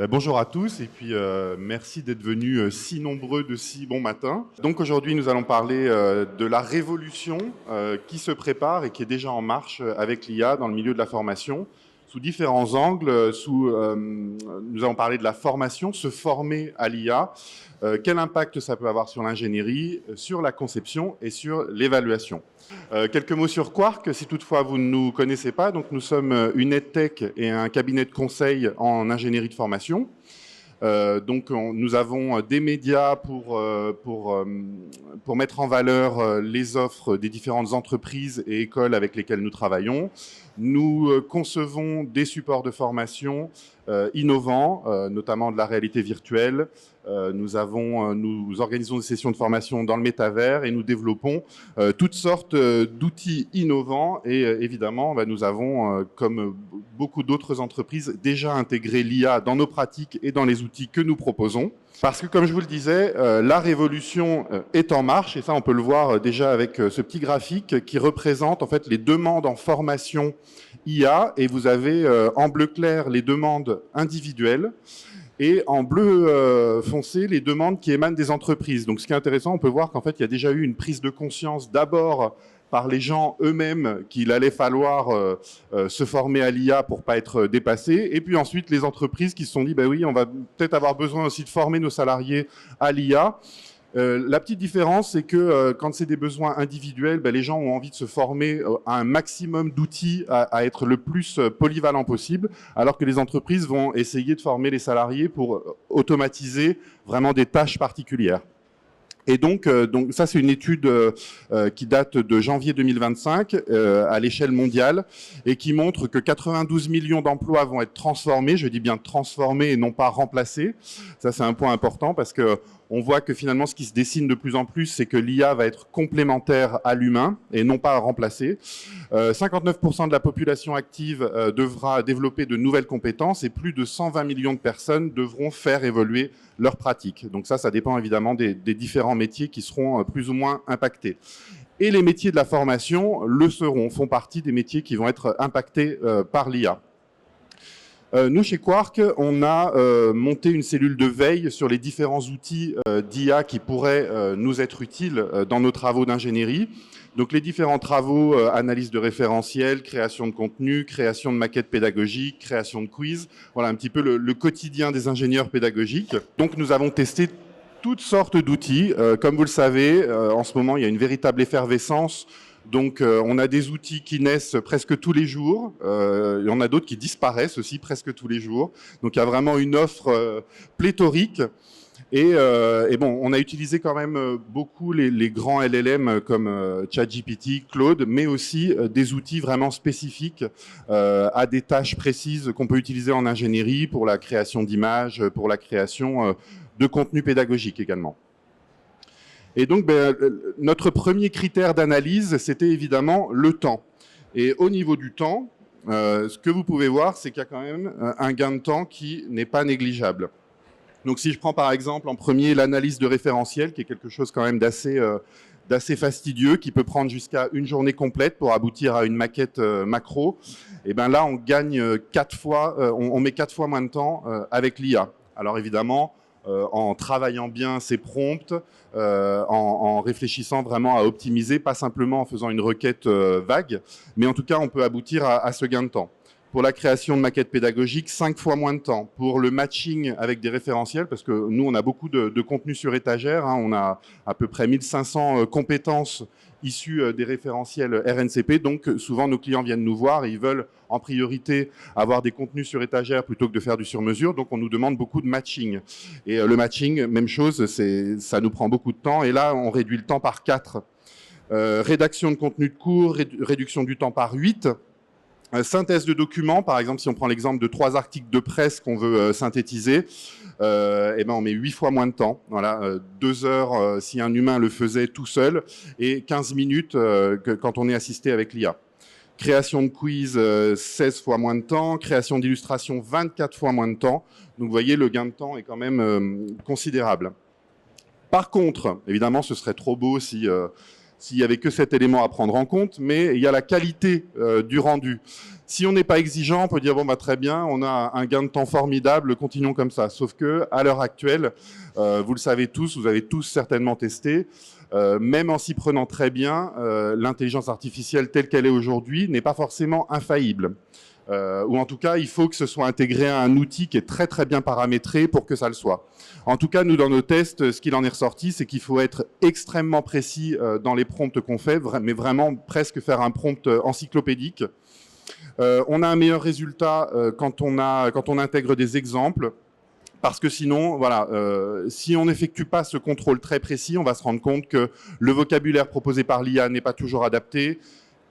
Bonjour à tous et puis merci d'être venus si nombreux de si bon matin. Donc aujourd'hui nous allons parler de la révolution qui se prépare et qui est déjà en marche avec l'IA dans le milieu de la formation sous différents angles. Nous allons parler de la formation, se former à l'IA, quel impact ça peut avoir sur l'ingénierie, sur la conception et sur l'évaluation. Quelques mots sur Quark, si toutefois vous ne nous connaissez pas. Donc nous sommes une EdTech et un cabinet de conseil en ingénierie de formation. Nous avons des médias pour mettre en valeur les offres des différentes entreprises et écoles avec lesquelles nous travaillons. Nous concevons des supports de formation innovants, notamment de la réalité virtuelle. Nous organisons des sessions de formation dans le métavers et nous développons toutes sortes d'outils innovants. Et évidemment, nous avons, comme beaucoup d'autres entreprises, déjà intégré l'IA dans nos pratiques et dans les outils que nous proposons. Parce que, comme je vous le disais, la révolution est en marche, et ça, on peut le voir déjà avec ce petit graphique qui représente en fait les demandes en formation IA, et vous avez en bleu clair les demandes individuelles, et en bleu foncé, les demandes qui émanent des entreprises. Donc, ce qui est intéressant, on peut voir qu'en fait, il y a déjà eu une prise de conscience d'abord par les gens eux-mêmes qu'il allait falloir se former à l'IA pour pas être dépassés. Et puis ensuite, les entreprises qui se sont dit, oui, on va peut-être avoir besoin aussi de former nos salariés à l'IA. La petite différence, c'est que quand c'est des besoins individuels, les gens ont envie de se former à un maximum d'outils, à être le plus polyvalent possible, alors que les entreprises vont essayer de former les salariés pour automatiser vraiment des tâches particulières. Et donc ça, c'est une étude qui date de janvier 2025 à l'échelle mondiale et qui montre que 92 millions d'emplois vont être transformés, je dis bien transformés et non pas remplacés. Ça, c'est un point important parce que on voit que finalement, ce qui se dessine de plus en plus, c'est que l'IA va être complémentaire à l'humain et non pas remplacée. 59% de la population active devra développer de nouvelles compétences et plus de 120 millions de personnes devront faire évoluer leurs pratiques. Donc ça dépend évidemment des différents métiers qui seront plus ou moins impactés. Et les métiers de la formation le seront, font partie des métiers qui vont être impactés par l'IA. Nous, chez Quark, on a monté une cellule de veille sur les différents outils d'IA qui pourraient nous être utiles dans nos travaux d'ingénierie. Donc, les différents travaux, analyse de référentiels, création de contenu, création de maquettes pédagogiques, création de quiz. Voilà un petit peu le quotidien des ingénieurs pédagogiques. Donc, nous avons testé toutes sortes d'outils. Comme vous le savez, en ce moment, il y a une véritable effervescence. Donc, on a des outils qui naissent presque tous les jours. Il y en a d'autres qui disparaissent aussi presque tous les jours. Donc, il y a vraiment une offre pléthorique. Et on a utilisé quand même beaucoup les grands LLM comme ChatGPT, Claude, mais aussi des outils vraiment spécifiques à des tâches précises qu'on peut utiliser en ingénierie pour la création d'images, pour la création de contenu pédagogique également. Et donc, notre premier critère d'analyse, c'était évidemment le temps. Et au niveau du temps, ce que vous pouvez voir, c'est qu'il y a quand même un gain de temps qui n'est pas négligeable. Donc, si je prends par exemple en premier l'analyse de référentiel, qui est quelque chose quand même d'assez fastidieux, qui peut prendre jusqu'à une journée complète pour aboutir à une maquette macro, et bien là, on gagne 4 fois, on met 4 fois moins de temps avec l'IA. Alors évidemment, en travaillant bien ses prompts, en réfléchissant vraiment à optimiser, pas simplement en faisant une requête vague, mais en tout cas, on peut aboutir à ce gain de temps. Pour la création de maquettes pédagogiques, 5 fois moins de temps. Pour le matching avec des référentiels, parce que nous, on a beaucoup de contenu sur étagère, hein, on a à peu près 1500 compétences issues des référentiels RNCP. Donc, souvent, nos clients viennent nous voir et ils veulent en priorité avoir des contenus sur étagère plutôt que de faire du sur-mesure. Donc, on nous demande beaucoup de matching. Et le matching, même chose, ça nous prend beaucoup de temps. Et là, on réduit le temps par 4. Rédaction de contenu de cours, réduction du temps par 8. Synthèse de documents, par exemple, si on prend l'exemple de 3 articles de presse qu'on veut synthétiser, on met 8 fois moins de temps. Voilà, 2 heures si un humain le faisait tout seul et 15 minutes quand on est assisté avec l'IA. Création de quiz, 16 fois moins de temps. Création d'illustration, 24 fois moins de temps. Donc, vous voyez, le gain de temps est quand même considérable. Par contre, évidemment, ce serait trop beau si s'il n'y avait que cet élément à prendre en compte, mais il y a la qualité du rendu. Si on n'est pas exigeant, on peut dire bon bah très bien, on a un gain de temps formidable, continuons comme ça. Sauf que à l'heure actuelle, vous le savez tous, vous avez tous certainement testé, même en s'y prenant très bien, l'intelligence artificielle telle qu'elle est aujourd'hui n'est pas forcément infaillible. Ou en tout cas, il faut que ce soit intégré à un outil qui est très très bien paramétré pour que ça le soit. En tout cas, nous, dans nos tests, ce qu'il en est ressorti, c'est qu'il faut être extrêmement précis dans les prompts qu'on fait, mais vraiment presque faire un prompt encyclopédique. On a un meilleur résultat quand on intègre des exemples, parce que sinon, voilà, si on n'effectue pas ce contrôle très précis, on va se rendre compte que le vocabulaire proposé par l'IA n'est pas toujours adapté,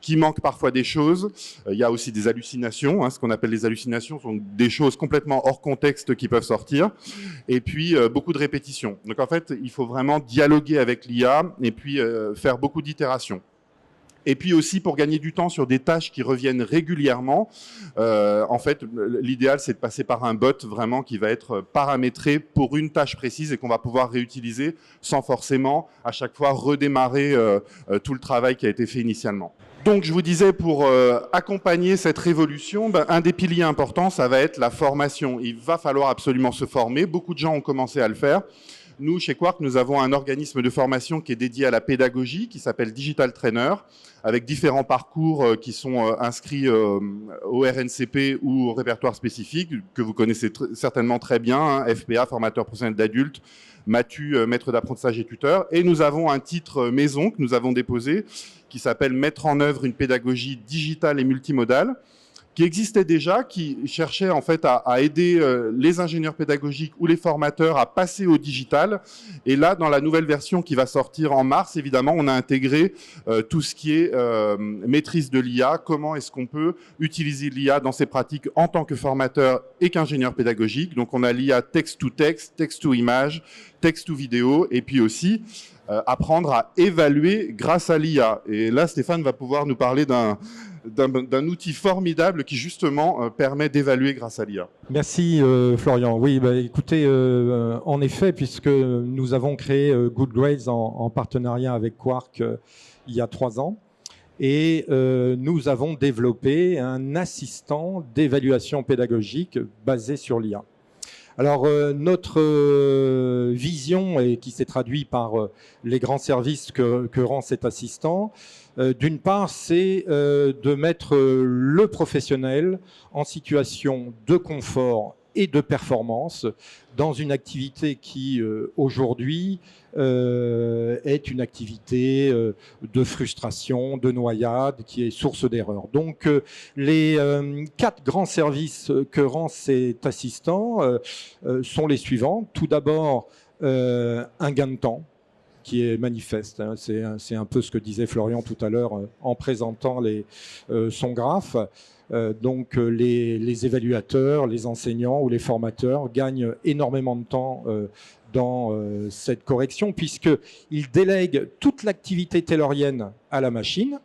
qu'il manque parfois des choses. Il y a aussi des hallucinations, hein, ce qu'on appelle les hallucinations sont des choses complètement hors contexte qui peuvent sortir, et puis beaucoup de répétitions. Donc en fait, il faut vraiment dialoguer avec l'IA et puis faire beaucoup d'itérations. Et puis aussi, pour gagner du temps sur des tâches qui reviennent régulièrement, en fait, l'idéal, c'est de passer par un bot vraiment qui va être paramétré pour une tâche précise et qu'on va pouvoir réutiliser sans forcément à chaque fois redémarrer tout le travail qui a été fait initialement. Donc, je vous disais, pour accompagner cette révolution, un des piliers importants, ça va être la formation. Il va falloir absolument se former. Beaucoup de gens ont commencé à le faire. Nous, chez Quark, nous avons un organisme de formation qui est dédié à la pédagogie, qui s'appelle Digital Trainer, avec différents parcours qui sont inscrits au RNCP ou au répertoire spécifique, que vous connaissez certainement très bien, hein, FPA, formateur professionnel d'adultes, MATU, maître d'apprentissage et tuteur. Et nous avons un titre maison que nous avons déposé, qui s'appelle « Mettre en œuvre une pédagogie digitale et multimodale », qui existait déjà, qui cherchait en fait à aider les ingénieurs pédagogiques ou les formateurs à passer au digital. Et là, dans la nouvelle version qui va sortir en mars, évidemment, on a intégré tout ce qui est maîtrise de l'IA. Comment est-ce qu'on peut utiliser l'IA dans ses pratiques en tant que formateur et qu'ingénieur pédagogique. Donc, on a l'IA texte-to-texte, texte-to-image, texte-to-vidéo, et puis aussi apprendre à évaluer grâce à l'IA. Et là, Stéphane va pouvoir nous parler d'un outil formidable qui justement permet d'évaluer grâce à l'IA. Merci Florian. Oui, écoutez, en effet, puisque nous avons créé Good Grades en partenariat avec Quark il y a 3 ans, et nous avons développé un assistant d'évaluation pédagogique basé sur l'IA. Alors, notre vision, et qui s'est traduite par les grands services que rend cet assistant, d'une part, c'est de mettre le professionnel en situation de confort et de performance dans une activité qui, aujourd'hui, est une activité de frustration, de noyade, qui est source d'erreur. Donc, les 4 grands services que rend cet assistant sont les suivants. Tout d'abord, un gain de temps qui est manifeste. Hein. C'est un peu ce que disait Florian tout à l'heure en présentant son graphe. Donc les évaluateurs, les enseignants ou les formateurs gagnent énormément de temps dans cette correction, puisqu'ils délèguent toute l'activité taylorienne à la machine,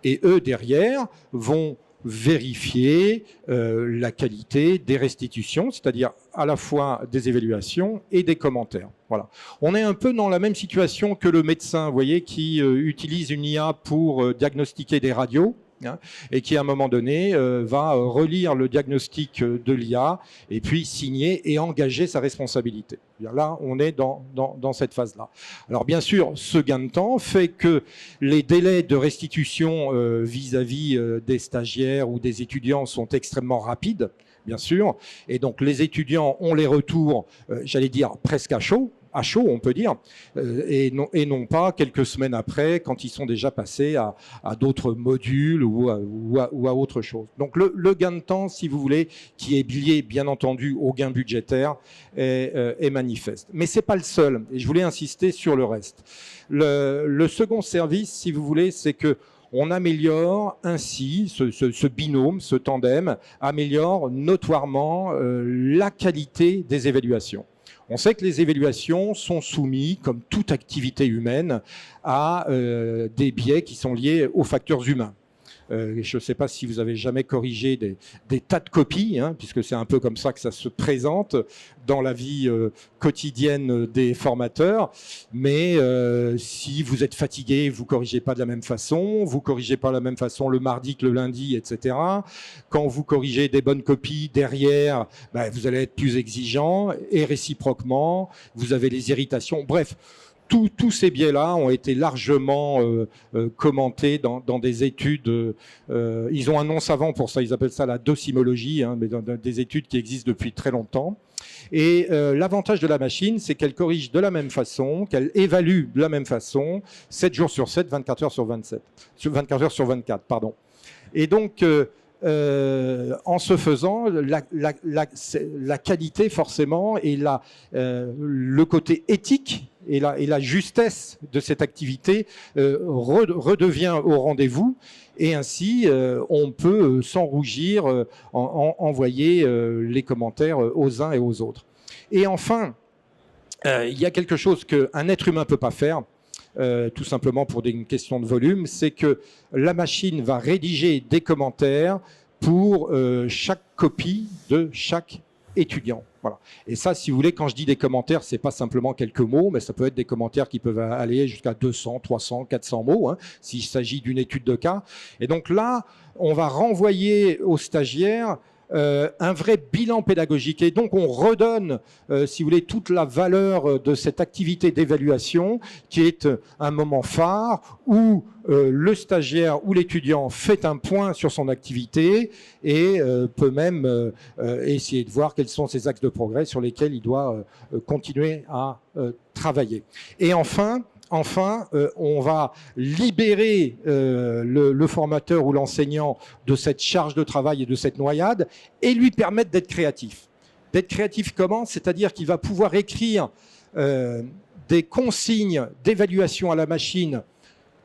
et eux, derrière, vont vérifier la qualité des restitutions, c'est-à-dire à la fois des évaluations et des commentaires. Voilà. On est un peu dans la même situation que le médecin, vous voyez, qui utilise une IA pour diagnostiquer des radios, hein, et qui à un moment donné va relire le diagnostic de l'IA et puis signer et engager sa responsabilité. Là, on est dans cette phase-là. Alors bien sûr, ce gain de temps fait que les délais de restitution vis-à-vis des stagiaires ou des étudiants sont extrêmement rapides, bien sûr, et donc les étudiants ont les retours, j'allais dire, presque à chaud, on peut dire, et non pas quelques semaines après, quand ils sont déjà passés à d'autres modules ou à autre chose. Donc le gain de temps, si vous voulez, qui est lié bien entendu au gain budgétaire, est manifeste. Mais c'est pas le seul, et je voulais insister sur le reste. Le second service, si vous voulez, c'est que on améliore ainsi, ce binôme, ce tandem, améliore notoirement la qualité des évaluations. On sait que les évaluations sont soumises, comme toute activité humaine, à des biais qui sont liés aux facteurs humains. Je ne sais pas si vous avez jamais corrigé des tas de copies, hein, puisque c'est un peu comme ça que ça se présente dans la vie quotidienne des formateurs. Mais si vous êtes fatigué, vous corrigez pas de la même façon, vous corrigez pas de la même façon le mardi que le lundi, etc. Quand vous corrigez des bonnes copies derrière, vous allez être plus exigeant, et réciproquement, vous avez les irritations. Bref, tous ces biais-là ont été largement commentés dans des études. Ils ont un nom savant pour ça, ils appellent ça la docimologie, hein, mais dans des études qui existent depuis très longtemps. Et l'avantage de la machine, c'est qu'elle corrige de la même façon, qu'elle évalue de la même façon, 7 jours sur 7, 24 heures sur 24, pardon. Et donc, en se faisant, la qualité forcément et le côté éthique et la justesse de cette activité redevient au rendez-vous, et ainsi on peut sans rougir envoyer les commentaires aux uns et aux autres. Et enfin, il y a quelque chose qu'un être humain ne peut pas faire, tout simplement pour une question de volume, c'est que la machine va rédiger des commentaires pour chaque copie de chaque étudiant. Voilà. Et ça, si vous voulez, quand je dis des commentaires, c'est pas simplement quelques mots, mais ça peut être des commentaires qui peuvent aller jusqu'à 200, 300, 400 mots, hein, s'il s'agit d'une étude de cas. Et donc là, on va renvoyer aux stagiaires un vrai bilan pédagogique. Et donc, on redonne, si vous voulez, toute la valeur de cette activité d'évaluation qui est un moment phare où le stagiaire ou l'étudiant fait un point sur son activité et peut même essayer de voir quels sont ses axes de progrès sur lesquels il doit continuer à travailler. Et enfin, on va libérer le formateur ou l'enseignant de cette charge de travail et de cette noyade et lui permettre d'être créatif. D'être créatif comment ? C'est-à-dire qu'il va pouvoir écrire des consignes d'évaluation à la machine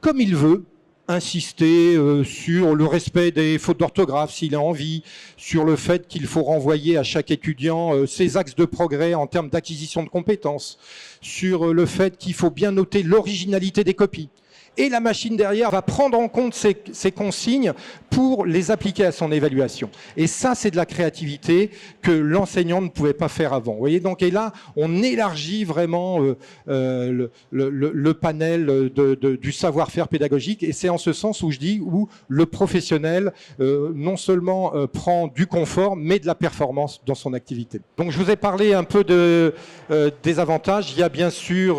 comme il veut, insister sur le respect des fautes d'orthographe s'il a envie, sur le fait qu'il faut renvoyer à chaque étudiant ses axes de progrès en termes d'acquisition de compétences, sur le fait qu'il faut bien noter l'originalité des copies. Et la machine derrière va prendre en compte ces consignes pour les appliquer à son évaluation. Et ça, c'est de la créativité que l'enseignant ne pouvait pas faire avant. Vous voyez, donc, et là, on élargit vraiment le panel du savoir-faire pédagogique. Et c'est en ce sens où je dis où le professionnel non seulement prend du confort, mais de la performance dans son activité. Donc, je vous ai parlé un peu des avantages. Il y a bien sûr,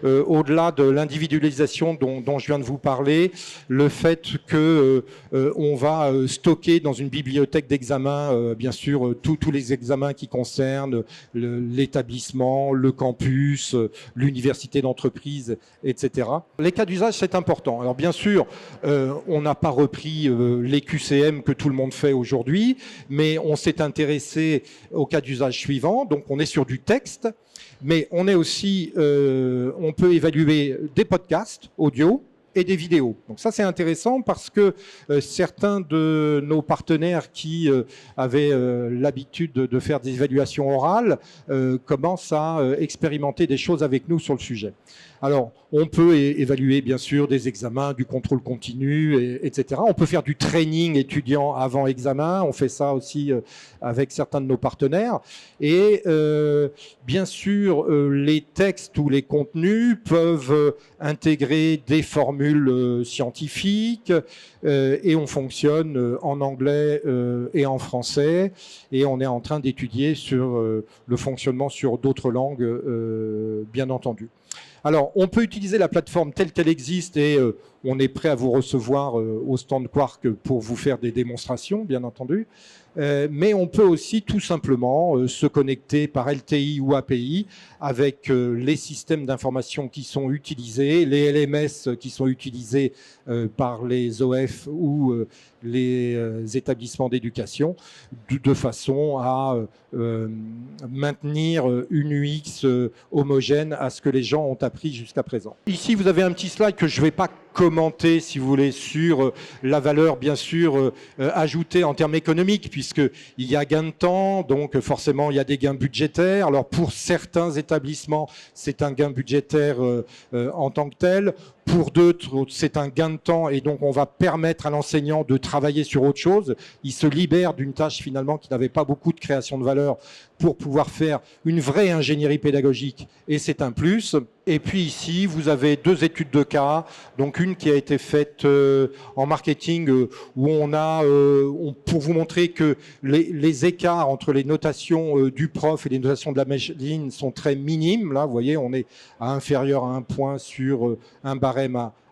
au-delà de l'individualisation dont je viens de vous parler, le fait qu'on va stocker dans une bibliothèque d'examens, bien sûr, tous les examens qui concernent l'établissement, le campus, l'université d'entreprise, etc. Les cas d'usage, c'est important. Alors bien sûr, on n'a pas repris les QCM que tout le monde fait aujourd'hui, mais on s'est intéressé aux cas d'usage suivants. Donc on est sur du texte, mais on est aussi, on peut évaluer des podcasts audio et des vidéos. Donc ça, c'est intéressant parce que certains de nos partenaires qui avaient l'habitude de faire des évaluations orales commencent à expérimenter des choses avec nous sur le sujet. Alors, on peut évaluer, bien sûr, des examens, du contrôle continu, etc. On peut faire du training étudiant avant examen. On fait ça aussi avec certains de nos partenaires. Et bien sûr, les textes ou les contenus peuvent intégrer des formules scientifiques et on fonctionne en anglais et en français. Et on est en train d'étudier sur le fonctionnement sur d'autres langues, bien entendu. Alors, on peut utiliser la plateforme telle qu'elle existe et on est prêt à vous recevoir au stand Quark pour vous faire des démonstrations, bien entendu. Mais on peut aussi tout simplement se connecter par LTI ou API avec les systèmes d'information qui sont utilisés, les LMS qui sont utilisés par les OF ou les établissements d'éducation, de façon à maintenir une UX homogène à ce que les gens ont appris jusqu'à présent. Ici, vous avez un petit slide que je ne vais pas commenter, si vous voulez, sur la valeur, bien sûr, ajoutée en termes économiques, puisqu'il y a gain de temps, donc forcément, il y a des gains budgétaires. Alors, pour certains établissements, c'est un gain budgétaire en tant que tel. Pour d'autres, c'est un gain de temps et donc on va permettre à l'enseignant de travailler sur autre chose. Il se libère d'une tâche finalement qui n'avait pas beaucoup de création de valeur pour pouvoir faire une vraie ingénierie pédagogique et c'est un plus. Et puis ici, vous avez 2 études de cas, donc une qui a été faite en marketing où pour vous montrer que les écarts entre les notations du prof et les notations de la machine sont très minimes. Là, vous voyez, on est à inférieur à 1 point sur un barème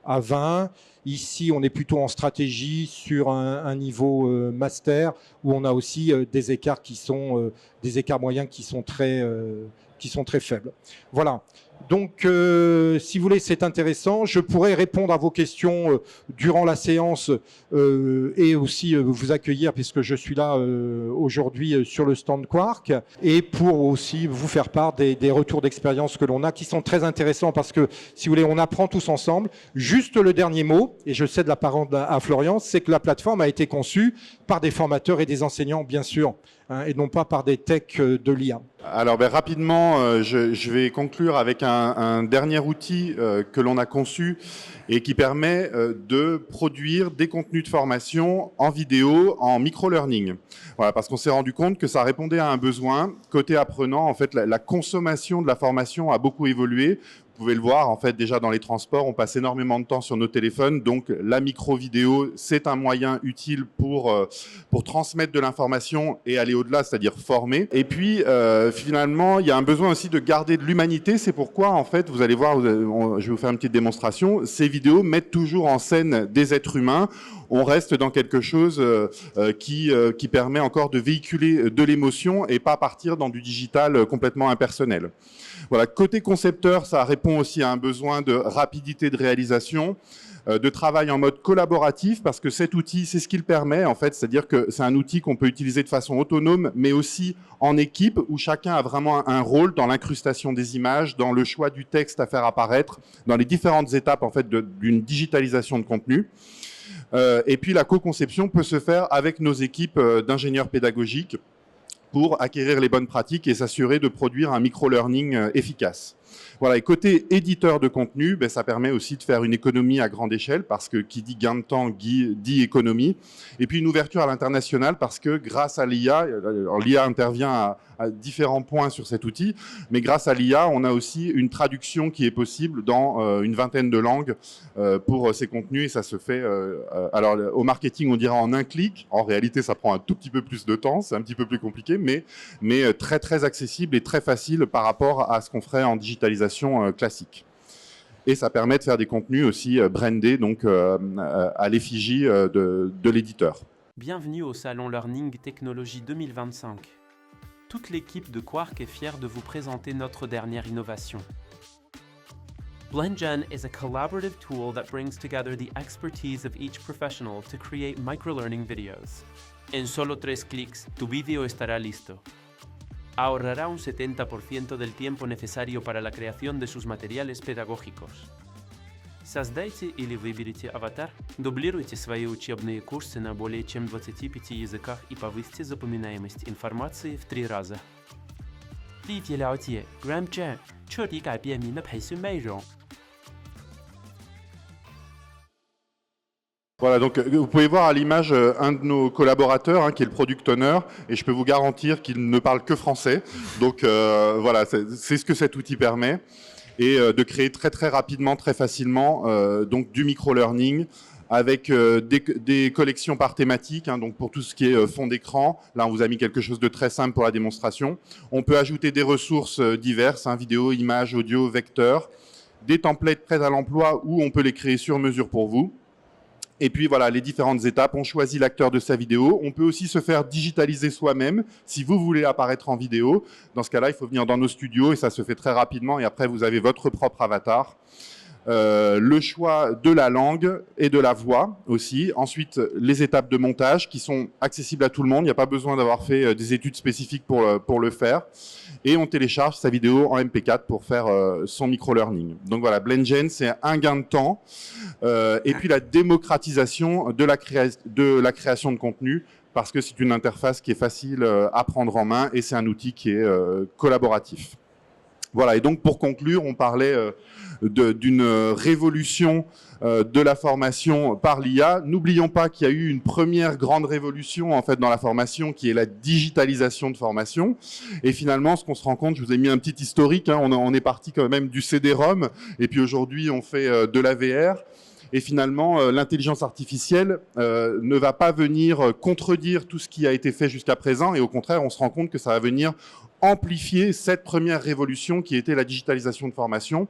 à 20. Ici, on est plutôt en stratégie sur un niveau master où on a aussi des écarts des écarts moyens qui sont très faibles. Voilà. Donc, si vous voulez, c'est intéressant. Je pourrais répondre à vos questions durant la séance et aussi vous accueillir puisque je suis là aujourd'hui sur le stand Quark et pour aussi vous faire part des retours d'expérience que l'on a qui sont très intéressants parce que, si vous voulez, on apprend tous ensemble. Juste le dernier mot, et je cède la parole à Florian, c'est que la plateforme a été conçue par des formateurs et des enseignants, bien sûr, et non pas par des techs de l'IA. Alors rapidement, je vais conclure avec un dernier outil que l'on a conçu et qui permet de produire des contenus de formation en vidéo, en micro-learning. Voilà, parce qu'on s'est rendu compte que ça répondait à un besoin. Côté apprenant, en fait, la consommation de la formation a beaucoup évolué. Vous pouvez le voir, en fait, déjà dans les transports, on passe énormément de temps sur nos téléphones. Donc, la micro-vidéo, c'est un moyen utile pour transmettre de l'information et aller au-delà, c'est-à-dire former. Et puis, finalement, il y a un besoin aussi de garder de l'humanité. C'est pourquoi, en fait, vous allez voir, je vais vous faire une petite démonstration. Ces vidéos mettent toujours en scène des êtres humains. On reste dans quelque chose qui permet encore de véhiculer de l'émotion et pas partir dans du digital complètement impersonnel. Voilà, côté concepteur, ça répond aussi à un besoin de rapidité de réalisation, de travail en mode collaboratif, parce que cet outil, c'est ce qu'il permet, en fait, c'est-à-dire que c'est un outil qu'on peut utiliser de façon autonome, mais aussi en équipe, où chacun a vraiment un rôle dans l'incrustation des images, dans le choix du texte à faire apparaître, dans les différentes étapes, en fait, d'une digitalisation de contenu. Et puis, la co-conception peut se faire avec nos équipes d'ingénieurs pédagogiques, pour acquérir les bonnes pratiques et s'assurer de produire un micro-learning efficace. Voilà, et côté éditeur de contenu, ça permet aussi de faire une économie à grande échelle parce que qui dit gain de temps dit économie. Et puis une ouverture à l'international parce que grâce à l'IA, l'IA intervient à différents points sur cet outil, mais grâce à l'IA, on a aussi une traduction qui est possible dans une vingtaine de langues pour ces contenus et ça se fait, alors au marketing on dira en un clic, en réalité ça prend un tout petit peu plus de temps, c'est un petit peu plus compliqué, mais très très accessible et très facile par rapport à ce qu'on ferait en digitalisation classique. Et ça permet de faire des contenus aussi brandés, donc à l'effigie de l'éditeur. Bienvenue au Salon Learning Technologie 2025. Toute l'équipe de Quark est fière de vous présenter notre dernière innovation. BlendGen is a collaborative tool that brings together the expertise of each professional to create microlearning videos. En solo 3 clics, tu video estará listo. Ahorrará un 70% del tiempo necesario para la creación de sus materiales pedагогикos. Создайте или выберите аватар, дублируйте свои учебные курсы на более чем 25 языках и повысьте запоминаемость информации в 3 раза. 立即了解 BlendGen 彻底改变您的培训内容。 Voilà, donc vous pouvez voir à l'image un de nos collaborateurs qui est le product owner et je peux vous garantir qu'il ne parle que français. Donc voilà, c'est ce que cet outil permet et de créer très très rapidement, très facilement donc du micro-learning avec des collections par thématique, donc pour tout ce qui est fond d'écran. Là, on vous a mis quelque chose de très simple pour la démonstration. On peut ajouter des ressources diverses, vidéo, images, audio, vecteurs, des templates prêts à l'emploi où on peut les créer sur mesure pour vous. Et puis voilà, les différentes étapes, on choisit l'acteur de sa vidéo. On peut aussi se faire digitaliser soi-même si vous voulez apparaître en vidéo. Dans ce cas-là, il faut venir dans nos studios et ça se fait très rapidement. Et après, vous avez votre propre avatar. Le choix de la langue et de la voix aussi. Ensuite, les étapes de montage qui sont accessibles à tout le monde. Il n'y a pas besoin d'avoir fait des études spécifiques pour le faire. Et on télécharge sa vidéo en MP4 pour faire son micro-learning. Donc voilà, BlendGen, c'est un gain de temps. Et puis la démocratisation de la création de contenu parce que c'est une interface qui est facile à prendre en main et c'est un outil qui est collaboratif. Voilà, et donc pour conclure, on parlait d'une révolution de la formation par l'IA. N'oublions pas qu'il y a eu une première grande révolution en fait dans la formation qui est la digitalisation de formation. Et finalement, ce qu'on se rend compte, je vous ai mis un petit historique, hein, on est parti quand même du CD-ROM et puis aujourd'hui on fait de la VR. Et finalement, l'intelligence artificielle ne va pas venir contredire tout ce qui a été fait jusqu'à présent et au contraire, on se rend compte que ça va venir amplifier cette première révolution qui était la digitalisation de formation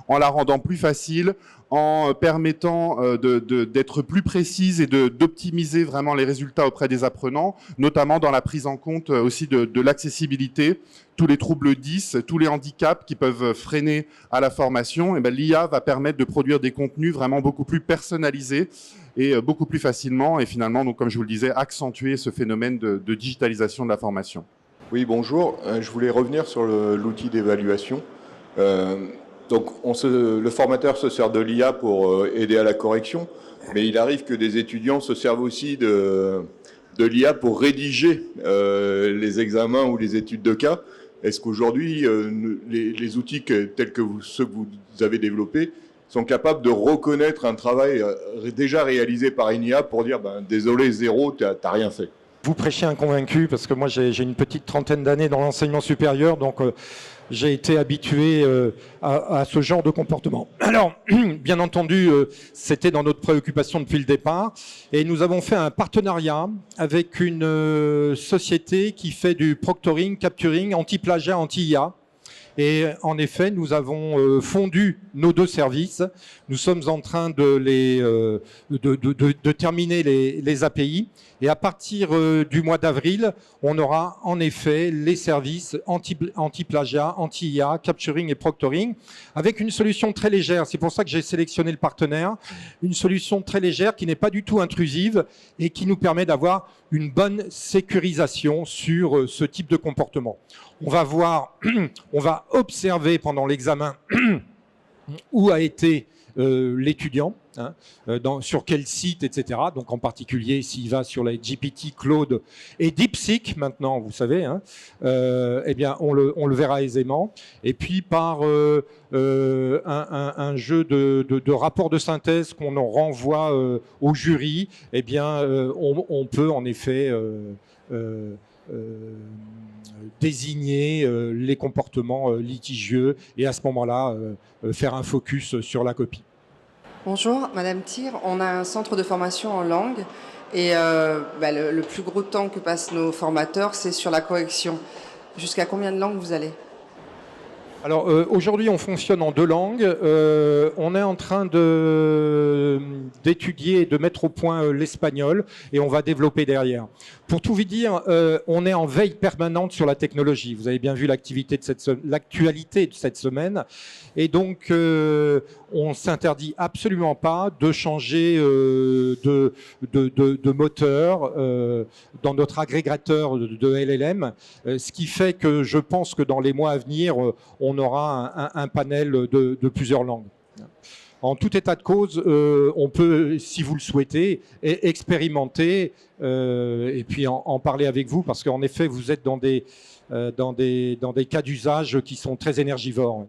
en la rendant plus facile, en permettant d'être plus précise et d'optimiser vraiment les résultats auprès des apprenants, notamment dans la prise en compte aussi de l'accessibilité, tous les troubles 10, tous les handicaps qui peuvent freiner à la formation. Et ben, l'IA va permettre de produire des contenus vraiment beaucoup plus personnalisés et beaucoup plus facilement et finalement, donc, comme je vous le disais, accentuer ce phénomène de digitalisation de la formation. Oui, bonjour. Je voulais revenir sur l'outil d'évaluation. Donc, le formateur se sert de l'IA pour aider à la correction, mais il arrive que des étudiants se servent aussi de l'IA pour rédiger les examens ou les études de cas. Est-ce qu'aujourd'hui, les outils tels que ceux que vous avez développés sont capables de reconnaître un travail déjà réalisé par une IA pour dire « désolé, zéro, t'as rien fait ». Vous prêchez un convaincu parce que moi j'ai une petite trentaine d'années dans l'enseignement supérieur, donc j'ai été habitué à ce genre de comportement. Alors, bien entendu, c'était dans notre préoccupation depuis le départ et nous avons fait un partenariat avec une société qui fait du proctoring, capturing, anti-plagiat, anti-IA. Et en effet, nous avons fondu nos deux services. Nous sommes en train de terminer les API. Et à partir du mois d'avril, on aura en effet les services anti-plagiat, anti-IA, capturing et proctoring, avec une solution très légère. C'est pour ça que j'ai sélectionné le partenaire. Une solution très légère qui n'est pas du tout intrusive et qui nous permet d'avoir une bonne sécurisation sur ce type de comportement. On va observer pendant l'examen où a été l'étudiant, hein, sur quel site, etc. Donc en particulier s'il va sur les GPT, Claude et DeepSeek maintenant, vous savez, hein, eh bien on le verra aisément. Et puis par un jeu de rapport de synthèse qu'on en renvoie au jury, eh bien on peut en effet désigner les comportements litigieux et à ce moment-là faire un focus sur la copie. Bonjour, Madame Thir. On a un centre de formation en langue et le plus gros temps que passent nos formateurs, c'est sur la correction. Jusqu'à combien de langues vous allez ? Alors aujourd'hui, on fonctionne en 2 langues. On est en train d'étudier et de mettre au point l'espagnol et on va développer derrière. Pour tout vous dire, on est en veille permanente sur la technologie. Vous avez bien vu l'actualité de cette semaine. Et donc, on ne s'interdit absolument pas de changer de moteur dans notre agrégateur de LLM, ce qui fait que je pense que dans les mois à venir, on aura un panel de plusieurs langues. En tout état de cause, on peut, si vous le souhaitez, expérimenter et puis en parler avec vous, parce qu'en effet, vous êtes dans des cas d'usage qui sont très énergivores.